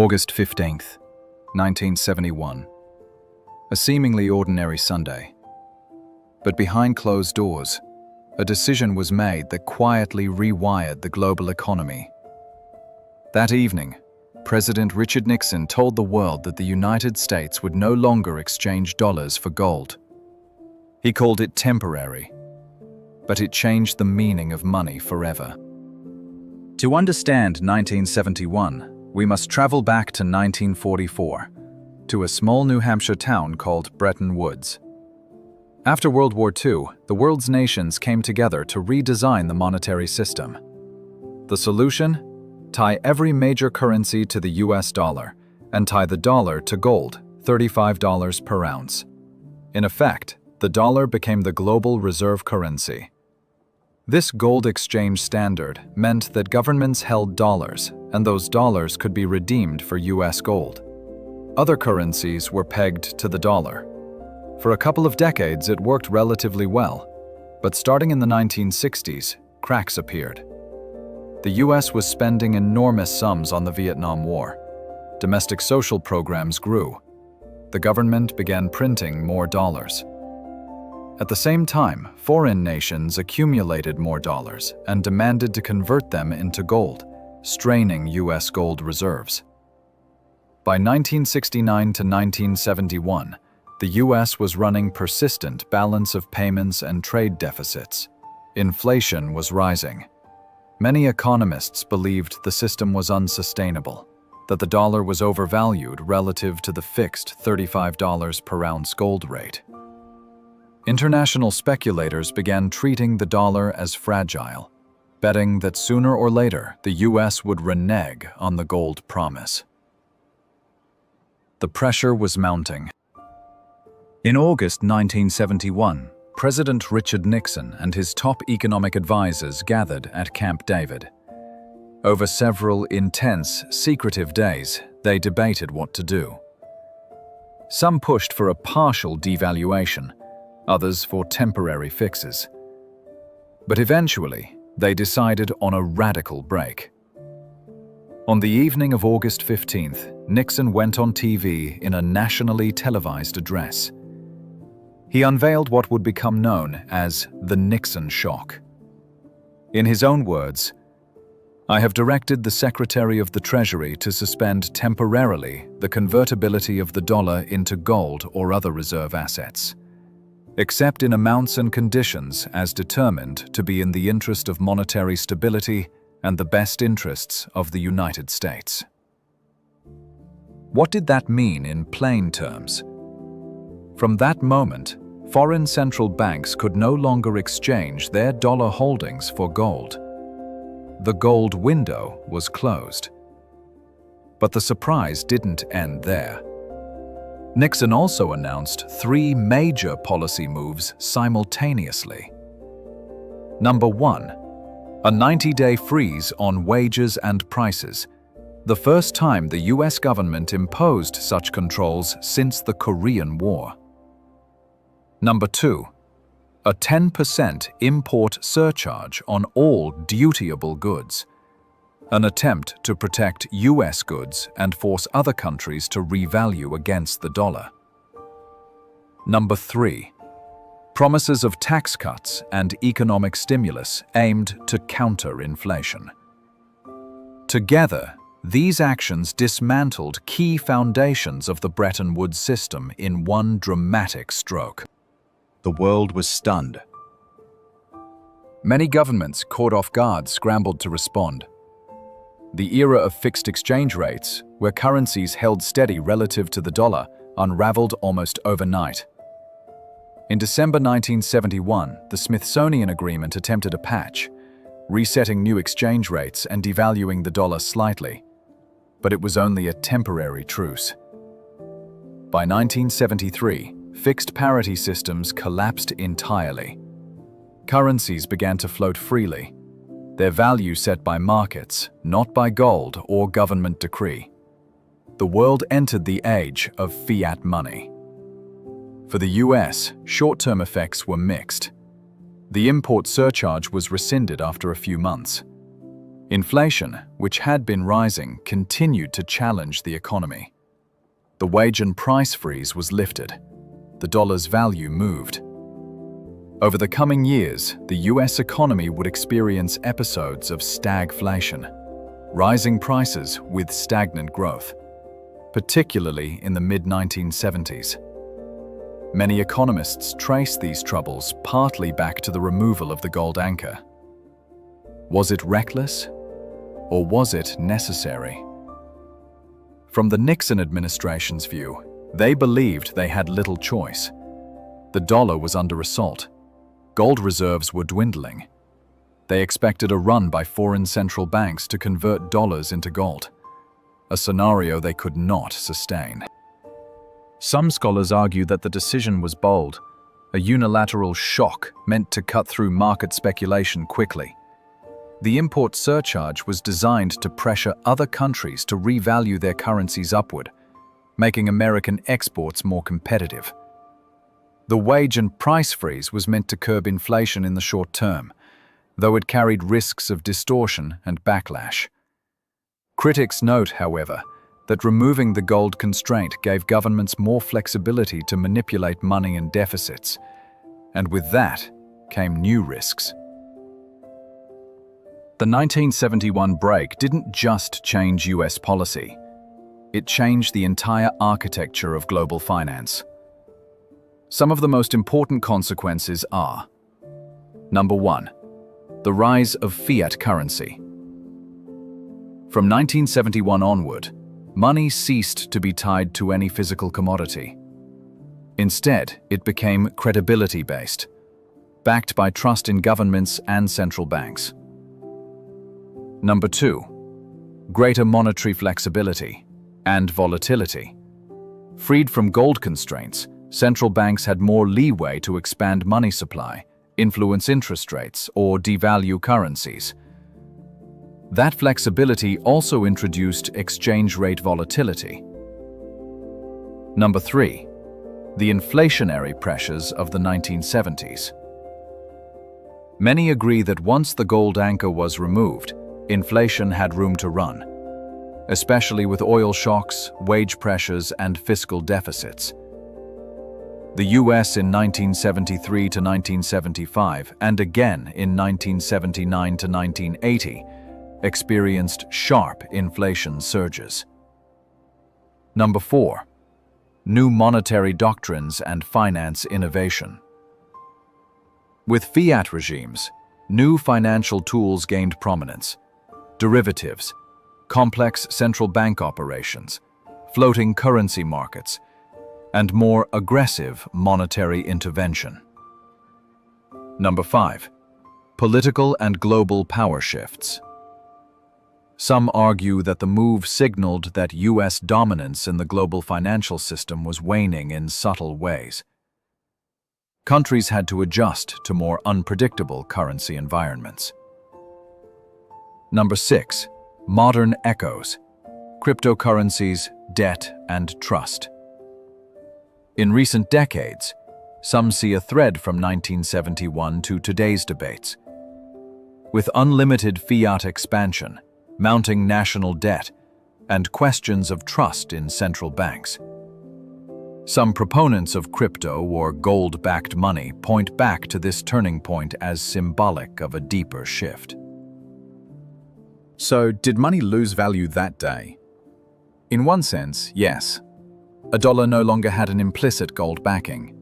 August 15th, 1971. A seemingly ordinary Sunday. But behind closed doors, a decision was made that quietly rewired the global economy. That evening, President Richard Nixon told the world that the United States would no longer exchange dollars for gold. He called it temporary, but it changed the meaning of money forever. To understand 1971, we must travel back to 1944, to a small New Hampshire town called Bretton Woods. After World War II, the world's nations came together to redesign the monetary system. The solution? Tie every major currency to the US dollar, and tie the dollar to gold, $35 per ounce. In effect, the dollar became the global reserve currency. This gold exchange standard meant that governments held dollars, and those dollars could be redeemed for US gold. Other currencies were pegged to the dollar. For a couple of decades, it worked relatively well, but starting in the 1960s, cracks appeared. The US was spending enormous sums on the Vietnam War. Domestic social programs grew. The government began printing more dollars. At the same time, foreign nations accumulated more dollars and demanded to convert them into gold, straining US gold reserves. By 1969 to 1971, the US was running persistent balance of payments and trade deficits. Inflation was rising. Many economists believed the system was unsustainable, that the dollar was overvalued relative to the fixed $35 per ounce gold rate. International speculators began treating the dollar as fragile, betting that sooner or later the US would renege on the gold promise. The pressure was mounting. In August 1971, President Richard Nixon and his top economic advisors gathered at Camp David. Over several intense, secretive days, they debated what to do. Some pushed for a partial devaluation, others for temporary fixes. But eventually, they decided on a radical break. On the evening of August 15th, Nixon went on TV in a nationally televised address. He unveiled what would become known as the Nixon Shock. In his own words, "I have directed the Secretary of the Treasury to suspend temporarily the convertibility of the dollar into gold or other reserve assets, except in amounts and conditions as determined to be in the interest of monetary stability and the best interests of the United States." What did that mean in plain terms? From that moment, foreign central banks could no longer exchange their dollar holdings for gold. The gold window was closed. But the surprise didn't end there. Nixon also announced 3 major policy moves simultaneously. Number 1, a 90-day freeze on wages and prices, the first time the US government imposed such controls since the Korean War. Number 2, a 10% import surcharge on all dutiable goods, an attempt to protect US goods and force other countries to revalue against the dollar. Number 3, promises of tax cuts and economic stimulus aimed to counter inflation. Together, these actions dismantled key foundations of the Bretton Woods system in one dramatic stroke. The world was stunned. Many governments, caught off guard, scrambled to respond. The era of fixed exchange rates, where currencies held steady relative to the dollar, unraveled almost overnight. In December 1971, the Smithsonian Agreement attempted a patch, resetting new exchange rates and devaluing the dollar slightly. But it was only a temporary truce. By 1973, fixed parity systems collapsed entirely. Currencies began to float freely, their value set by markets, not by gold or government decree. The world entered the age of fiat money. For the US, short-term effects were mixed. The import surcharge was rescinded after a few months. Inflation, which had been rising, continued to challenge the economy. The wage and price freeze was lifted. The dollar's value moved. Over the coming years, the US economy would experience episodes of stagflation, rising prices with stagnant growth, particularly in the mid-1970s. Many economists trace these troubles partly back to the removal of the gold anchor. Was it reckless, or was it necessary? From the Nixon administration's view, they believed they had little choice. The dollar was under assault. Gold reserves were dwindling. They expected a run by foreign central banks to convert dollars into gold, a scenario they could not sustain. Some scholars argue that the decision was bold, a unilateral shock meant to cut through market speculation quickly. The import surcharge was designed to pressure other countries to revalue their currencies upward, making American exports more competitive. The wage and price freeze was meant to curb inflation in the short term, though it carried risks of distortion and backlash. Critics note, however, that removing the gold constraint gave governments more flexibility to manipulate money and deficits, and with that came new risks. The 1971 break didn't just change US policy. It changed the entire architecture of global finance. Some of the most important consequences are: Number 1. The rise of fiat currency. From 1971 onward, money ceased to be tied to any physical commodity. Instead, it became credibility-based, backed by trust in governments and central banks. Number 2. Greater monetary flexibility and volatility. Freed from gold constraints, central banks had more leeway to expand money supply, influence interest rates, or devalue currencies. That flexibility also introduced exchange rate volatility. Number 3. The inflationary pressures of the 1970s. Many agree that once the gold anchor was removed, inflation had room to run, especially with oil shocks, wage pressures, and fiscal deficits. The US in 1973 to 1975, and again in 1979 to 1980, experienced sharp inflation surges. Number 4. New monetary doctrines and finance innovation. With fiat regimes, new financial tools gained prominence: derivatives, complex central bank operations, floating currency markets, and more aggressive monetary intervention. Number 5. Political and global power shifts. Some argue that the move signaled that US dominance in the global financial system was waning in subtle ways. Countries had to adjust to more unpredictable currency environments. Number 6. Modern echoes: cryptocurrencies, debt, and trust. In recent decades, some see a thread from 1971 to today's debates. With unlimited fiat expansion, mounting national debt, and questions of trust in central banks. Some proponents of crypto or gold-backed money point back to this turning point as symbolic of a deeper shift. So, did money lose value that day? In one sense, yes. A dollar no longer had an implicit gold backing.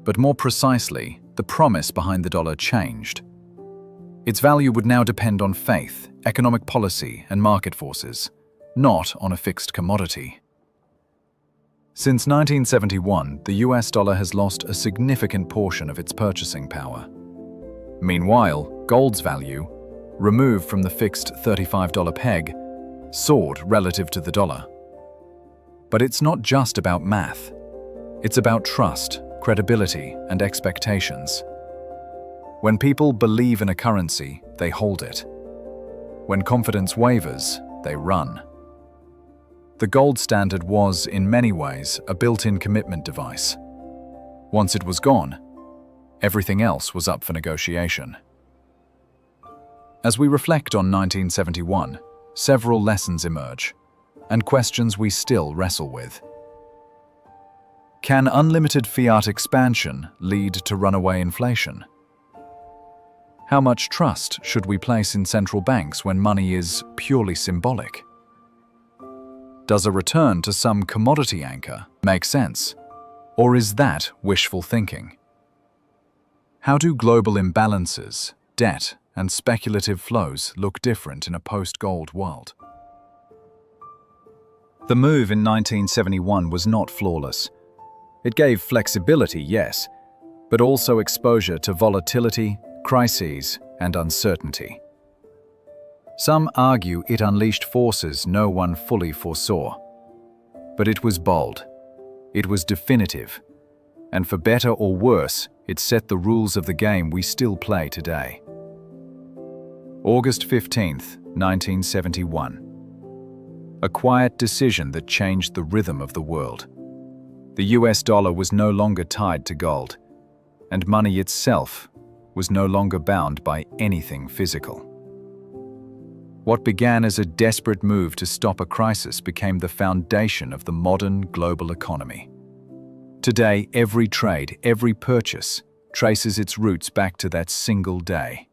But more precisely, the promise behind the dollar changed. Its value would now depend on faith, economic policy, and market forces, not on a fixed commodity. Since 1971, the US dollar has lost a significant portion of its purchasing power. Meanwhile, gold's value, removed from the fixed $35 peg, soared relative to the dollar. But it's not just about math. It's about trust, credibility, and expectations. When people believe in a currency, they hold it. When confidence wavers, they run. The gold standard was, in many ways, a built-in commitment device. Once it was gone, everything else was up for negotiation. As we reflect on 1971, several lessons emerge, and questions we still wrestle with. Can unlimited fiat expansion lead to runaway inflation? How much trust should we place in central banks when money is purely symbolic? Does a return to some commodity anchor make sense, or is that wishful thinking? How do global imbalances, debt, and speculative flows look different in a post-gold world? The move in 1971 was not flawless. It gave flexibility, yes, but also exposure to volatility, crises, and uncertainty. Some argue it unleashed forces no one fully foresaw. But it was bold. It was definitive. And for better or worse, it set the rules of the game we still play today. August 15th, 1971. A quiet decision that changed the rhythm of the world. The US dollar was no longer tied to gold, and money itself was no longer bound by anything physical. What began as a desperate move to stop a crisis became the foundation of the modern global economy. Today, every trade, every purchase traces its roots back to that single day.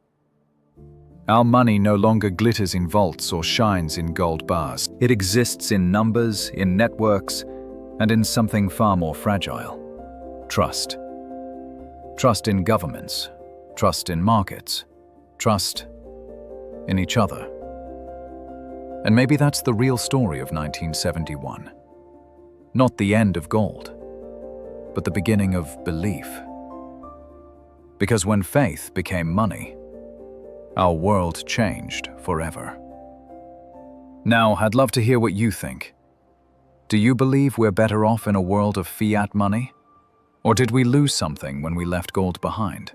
Our money no longer glitters in vaults or shines in gold bars. It exists in numbers, in networks, and in something far more fragile: trust. Trust in governments, trust in markets, trust in each other. And maybe that's the real story of 1971. Not the end of gold, but the beginning of belief. Because when faith became money, our world changed forever. Now, I'd love to hear what you think. Do you believe we're better off in a world of fiat money? Or did we lose something when we left gold behind?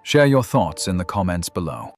Share your thoughts in the comments below.